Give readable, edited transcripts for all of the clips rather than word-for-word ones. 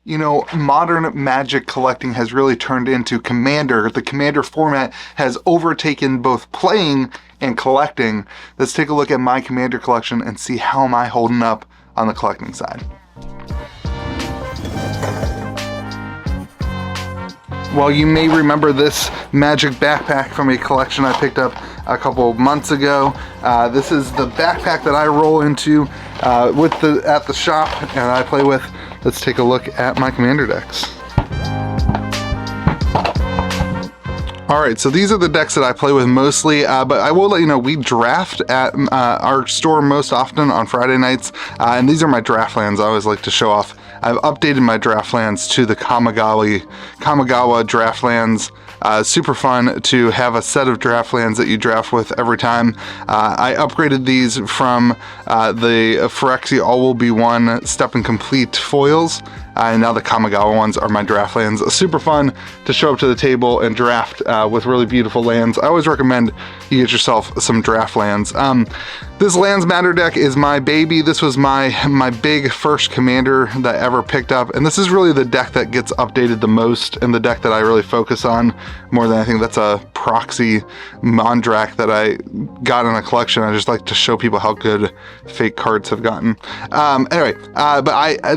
You know, modern Magic collecting has really turned into Commander. The Commander format has overtaken both playing and collecting. Let's take a look at my Commander collection and see how am I holding up on the collecting side. Well, you may remember this Magic backpack from a collection I picked up a couple of months ago. This is the backpack that I roll into at the shop and I play with. Let's take a look at my Commander decks. Alright, so these are the decks that I play with mostly, but I will let you know we draft at our store most often on Friday nights, and these are my draft lands I always like to show off. I've updated my draft lands to the Kamigawa draft lands. Super fun to have a set of draft lands that you draft with every time. I upgraded these from the Phyrexia All Will Be One Step and Complete foils, and now the Kamigawa ones are my draft lands. Super fun to show up to the table and draft with really beautiful lands. I always recommend you get yourself some draft lands. This Lands Matter deck is my baby. This was my big first Commander that I ever picked up, and this is really the deck that gets updated the most and the deck that I really focus on more than anything. That's a proxy Mondrak that I got in a collection. I just like to show people how good fake cards have gotten.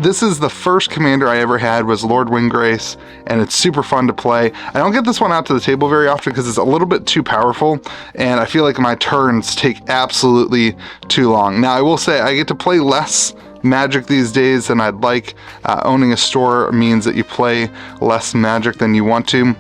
This is the first Commander I ever had was Lord Windgrace, and it's super fun to play. I don't get this one out to the table very often because it's a little bit too powerful, and I feel like my turns take absolutely too long. Now I will say I get to play less Magic these days than I'd like. Owning a store means that you play less Magic than you want to.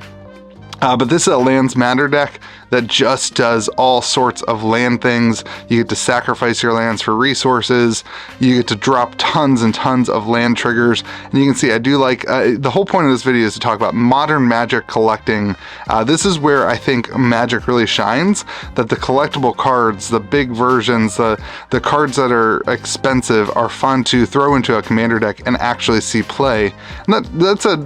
But this is a Lands Matter deck that just does all sorts of land things. You get to sacrifice your lands for resources. You get to drop tons and tons of land triggers. And you can see I do like, the whole point of this video is to talk about modern Magic collecting. This is where I think Magic really shines, that the collectible cards, the big versions, the cards that are expensive are fun to throw into a Commander deck and actually see play. And that's a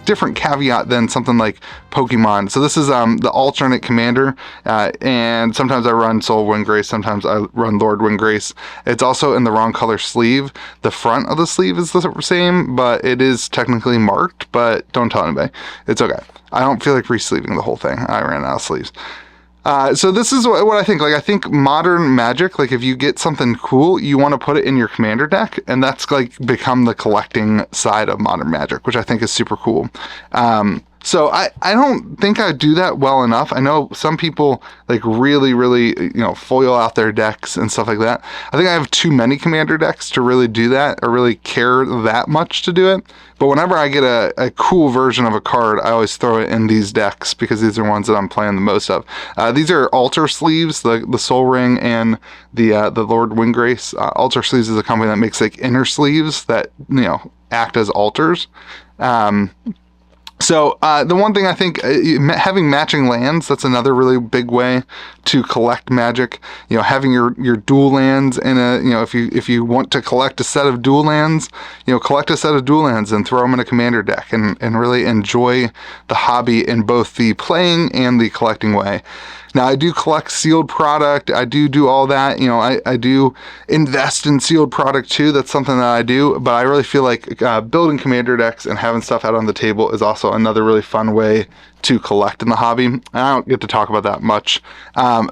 different caveat than something like Pokemon. So this is the alternate Commander. And sometimes I run Soul Windgrace, sometimes I run Lord Windgrace. It's also in the wrong color sleeve. The front of the sleeve is the same, but it is technically marked, but don't tell anybody. It's okay. I don't feel like re-sleeving the whole thing. I ran out of sleeves. So this is what I think. Like, I think modern Magic, like if you get something cool, you want to put it in your Commander deck, and that's like become the collecting side of modern Magic, which I think is super cool. So I don't think I do that well enough. I know some people like really, foil out their decks and stuff like that. I think I have too many Commander decks to really do that or really care that much to do it. But whenever I get a cool version of a card, I always throw it in these decks because these are ones that I'm playing the most of. These are Altar Sleeves, the Soul Ring and the Lord Windgrace. Altar Sleeves is a company that makes like inner sleeves that, act as altars. So the one thing I think, having matching lands, that's another really big way to collect Magic. Having your dual lands in a, if you want to collect a set of dual lands, collect a set of dual lands and throw them in a Commander deck and really enjoy the hobby in both the playing and the collecting way. Now, I do collect sealed product. I do all that. I do invest in sealed product too. That's something that I do. But I really feel like building Commander decks and having stuff out on the table is also another really fun way to collect in the hobby. And I don't get to talk about that much.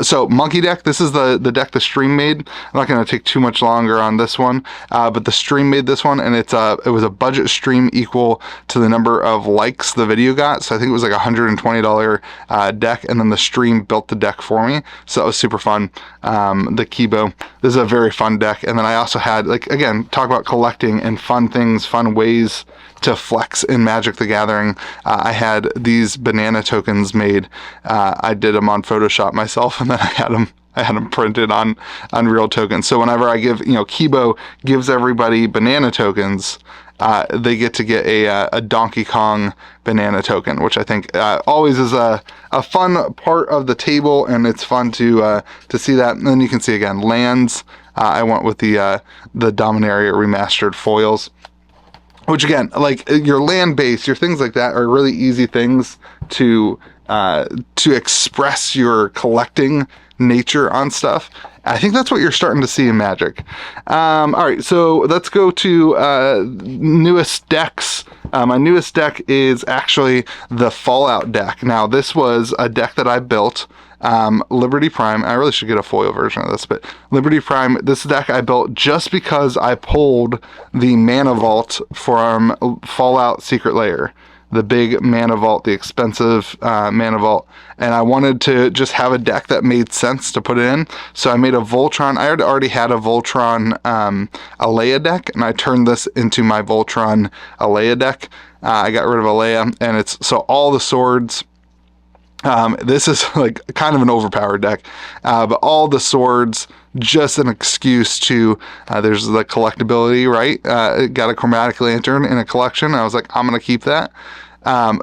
So Monkey deck, this is the deck the stream made. I'm not going to take too much longer on this one, but the stream made this one, and it was a budget stream equal to the number of likes the video got. So I think it was like $120 deck, and then the stream built the deck for me. So that was super fun. The Kibo, this is a very fun deck. And then I also had, like, again, talk about collecting and fun things, fun ways to flex in Magic the Gathering. I had these banana tokens made. I did them on Photoshop myself, and then I had them printed on real tokens. So whenever I give, Kibo gives everybody banana tokens, they get to get a Donkey Kong banana token, which I think always is a fun part of the table, and it's fun to see that. And then you can see again lands. I went with the Dominaria remastered foils, which again, like your land base, your things like that are really easy things to express your collecting nature on stuff. I think that's what you're starting to see in Magic. All right, so let's go to newest decks. My newest deck is actually the Fallout deck. Now, this was a deck that I built. Liberty Prime. I really should get a foil version of this, but Liberty Prime, this deck I built just because I pulled the Mana Vault from Fallout Secret Lair. The big Mana Vault, the expensive Mana Vault, and I wanted to just have a deck that made sense to put it in. So I made a Voltron. I already had a Voltron Alea deck, and I turned this into my Voltron Alea deck. I got rid of Alea, and it's so all the swords. This is like kind of an overpowered deck, but all the swords, just an excuse to, there's the collectability, right? Got a chromatic lantern in a collection. I was like, I'm going to keep that.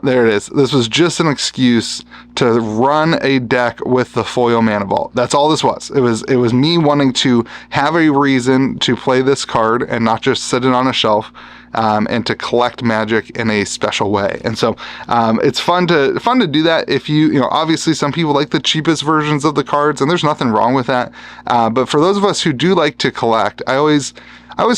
There it is. This was just an excuse to run a deck with the foil Mana Vault. That's all this was. It was me wanting to have a reason to play this card and not just sit it on a shelf. And to collect Magic in a special way. And so it's fun to do that. If you know, obviously some people like the cheapest versions of the cards, and there's nothing wrong with that. But for those of us who do like to collect, I always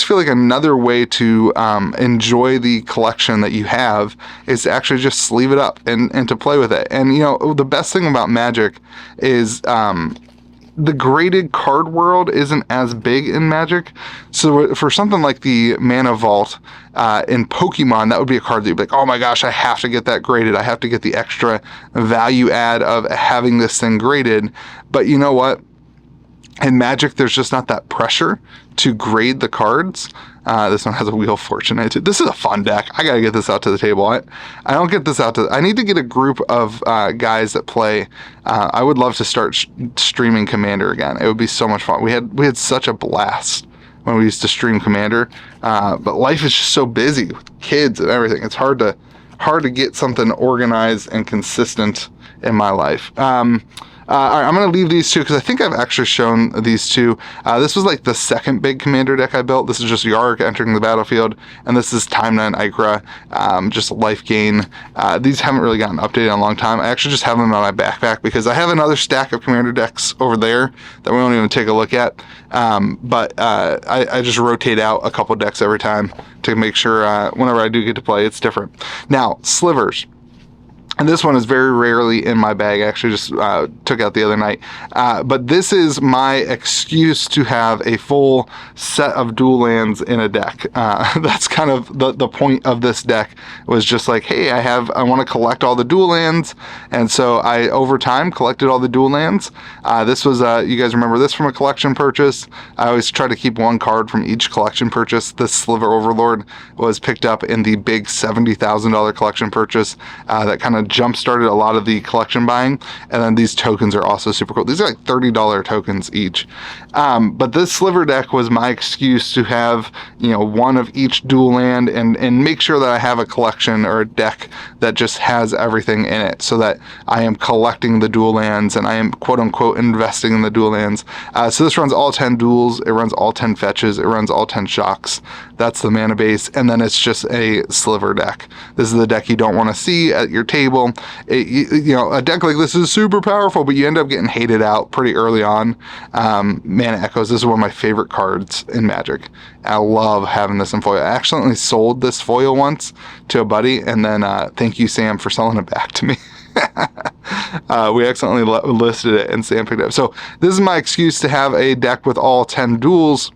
feel like another way to enjoy the collection that you have is to actually just sleeve it up and to play with it. And you know, the best thing about Magic is the graded card world isn't as big in Magic. So for something like the Mana Vault in Pokemon, that would be a card that you'd be like, oh my gosh, I have to get that graded. I have to get the extra value add of having this thing graded. But you know what? In Magic, there's just not that pressure to grade the cards. This one has a Wheel of Fortune. This is a fun deck. I gotta get this out to the table. I don't get this out to... I need to get a group of guys that play. I would love to start streaming Commander again. It would be so much fun. We had such a blast when we used to stream Commander. But life is just so busy with kids and everything. It's hard to get something organized and consistent in my life. All right, I'm going to leave these two because I think I've actually shown these two. This was like the second big Commander deck I built. This is just Yarg entering the battlefield, and this is Time 9 Ikra, just life gain. These haven't really gotten updated in a long time. I actually just have them in my backpack because I have another stack of Commander decks over there that we won't even take a look at. But I just rotate out a couple decks every time to make sure whenever I do get to play, it's different. Now, slivers. And this one is very rarely in my bag. I actually just took out the other night. But this is my excuse to have a full set of dual lands in a deck. That's kind of the point of this deck, was just like, hey, I want to collect all the dual lands. And so I, over time, collected all the dual lands. This was, you guys remember this from a collection purchase. I always try to keep one card from each collection purchase. This Sliver Overlord was picked up in the big $70,000 collection purchase that kind of jump started a lot of the collection buying. And then these tokens are also super cool. These are like $30 tokens each. But this Sliver deck was my excuse to have, you know, one of each dual land and make sure that I have a collection or a deck that just has everything in it, so that I am collecting the dual lands and I am quote unquote investing in the dual lands. So this runs all 10 duels, it runs all 10 fetches, it runs all 10 shocks. That's the mana base, and then it's just a Sliver deck. This is the deck you don't want to see at your table. You know, a deck like this is super powerful, but you end up getting hated out pretty early on. Mana Echoes, this is one of my favorite cards in Magic. I love having this in foil. I accidentally sold this foil once to a buddy, and then thank you, Sam, for selling it back to me. We accidentally listed it, and Sam picked it up. So this is my excuse to have a deck with all 10 duels.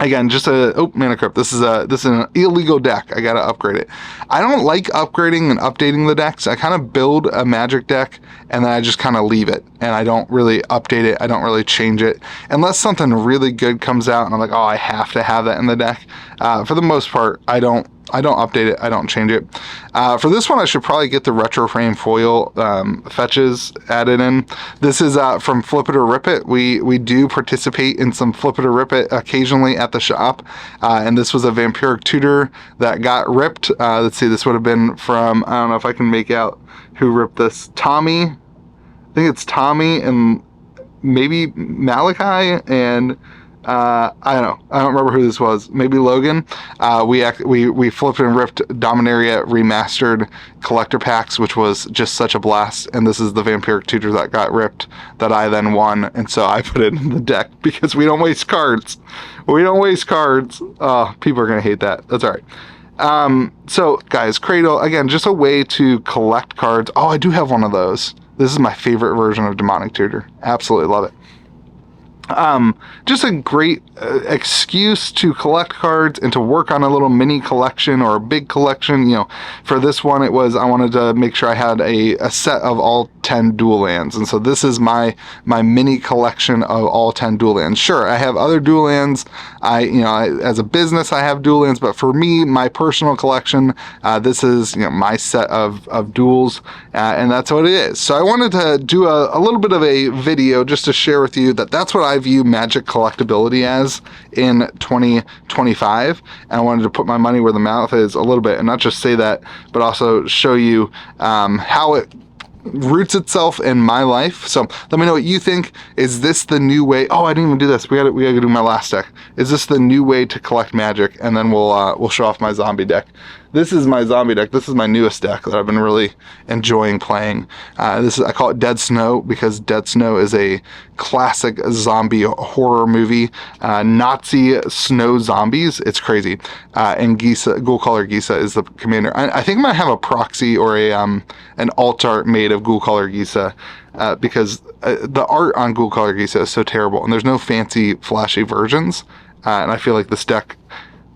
Again, just Mana Crypt. This is an illegal deck. I gotta upgrade it. I don't like upgrading and updating the decks. I kind of build a Magic deck and then I just kind of leave it, and I don't really update it. I don't really change it unless something really good comes out and I'm like, oh, I have to have that in the deck. For the most part, I don't update it. I don't change it. For this one, I should probably get the retro frame foil fetches added in. This is from Flip It or Rip It. We do participate in some Flip It or Rip It occasionally at the shop. And this was a Vampiric Tutor that got ripped. Let's see, this would have been from, I don't know if I can make out who ripped this. Tommy. I think it's Tommy and maybe Malachi and I don't know. I don't remember who this was. Maybe Logan. We flipped and ripped Dominaria Remastered collector packs, which was just such a blast. And this is the Vampiric Tutor that got ripped that I then won. And so I put it in the deck because we don't waste cards. We don't waste cards. Oh, people are going to hate that. That's all right. So guys, Cradle, again, just a way to collect cards. Oh, I do have one of those. This is my favorite version of Demonic Tutor. Absolutely love it. Just a great excuse to collect cards and to work on a little mini collection or a big collection. You know, for this one, it was, I wanted to make sure I had a set of all 10 dual lands. And so this is my mini collection of all 10 dual lands. Sure, I have other dual lands. As a business, I have dual lands, but for me, my personal collection, this is, my set of duels, and that's what it is. So I wanted to do a little bit of a video just to share with you that that's what I view Magic collectability as in 2025. And I wanted to put my money where the mouth is a little bit, and not just say that, but also show you how it roots itself in my life. So let me know what you think. Is this the new way? Oh, I didn't even do this. We gotta do my last deck. Is this the new way to collect Magic? And then we'll show off my zombie deck. This is my zombie deck. This is my newest deck that I've been really enjoying playing. I call it Dead Snow because Dead Snow is a classic zombie horror movie. Nazi snow zombies. It's crazy. And Ghoulcaller Gisa is the commander. I think I might have a proxy or an alt art made of Ghoulcaller Gisa. Because the art on Ghoulcaller Gisa is so terrible, and there's no fancy, flashy versions. And I feel like this deck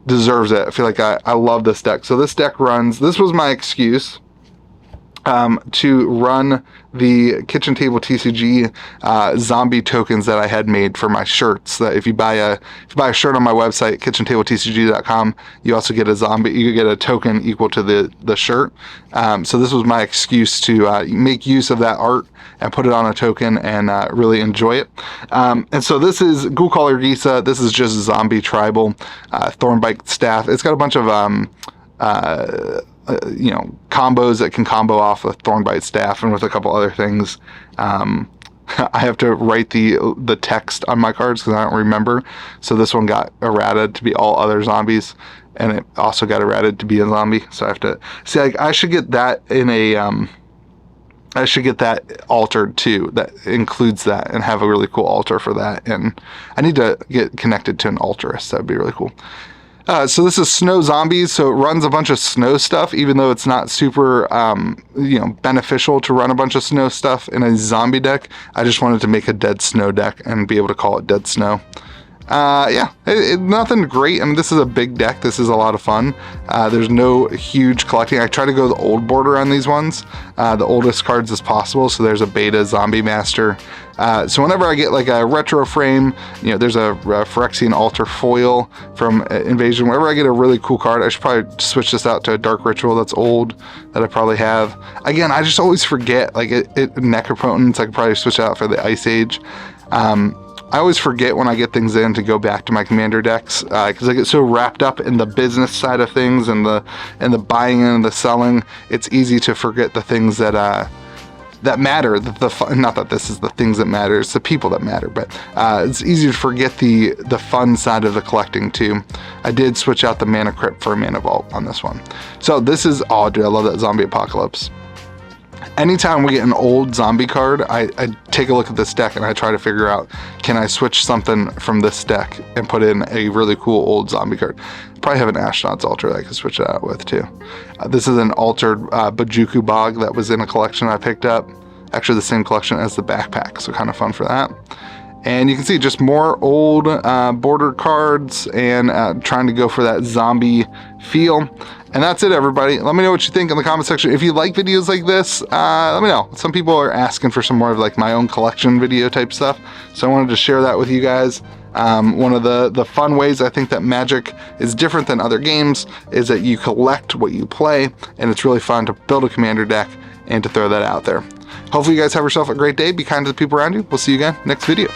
deserves it. I feel like I love this deck. So this deck runs, this was my excuse to run the Kitchen Table TCG zombie tokens that I had made for my shirts. That if you buy a shirt on my website, KitchenTableTCG.com, you also get you get a token equal to the shirt. So this was my excuse to make use of that art and put it on a token and really enjoy it. And so this is Ghoulcaller Gisa. This is just zombie tribal Thornbite Staff. It's got a bunch of combos that can combo off with Thornbite Staff and with a couple other things. I have to write the text on my cards because I don't remember. So this one got errated to be all other zombies, and it also got errated to be a zombie. So I have to see. I should get that in a. I should get that altered too. That includes that and have a really cool altar for that. And I need to get connected to an altarist. That'd be really cool. So this is Snow Zombies, so it runs a bunch of snow stuff, even though it's not super, beneficial to run a bunch of snow stuff in a zombie deck. I just wanted to make a Dead Snow deck and be able to call it Dead Snow. Nothing great. I mean, this is a big deck. This is a lot of fun. There's no huge collecting. I try to go the old border on these ones, the oldest cards as possible. So there's a beta Zombie Master. So whenever I get like a retro frame, there's a Phyrexian Altar foil from Invasion. Whenever I get a really cool card, I should probably switch this out to a Dark Ritual that's old that I probably have. Again, I just always forget, like Necropotence, I could probably switch out for the Ice Age. I always forget when I get things in to go back to my commander decks because I get so wrapped up in the business side of things and the buying and the selling. It's easy to forget the things that matter. Not that this is the things that matter. It's the people that matter. But it's easy to forget the fun side of the collecting too. I did switch out the Mana Crypt for a Mana Vault on this one. So this is, oh dude, I love that Zombie Apocalypse. Anytime we get an old zombie card, I take a look at this deck and I try to figure out, can I switch something from this deck and put in a really cool old zombie card. Probably have an Ashnod's Altar that I could switch it out with too. This is an altered Bajuku Bog that was in a collection I picked up. Actually the same collection as the backpack, so kind of fun for that. And you can see just more old border cards and trying to go for that zombie feel. And that's it, everybody. Let me know what you think in the comment section. If you like videos like this, let me know. Some people are asking for some more of like my own collection video type stuff. So I wanted to share that with you guys. One of the fun ways I think that Magic is different than other games is that you collect what you play, and it's really fun to build a commander deck and to throw that out there. Hopefully you guys have yourself a great day. Be kind to the people around you. We'll see you again next video.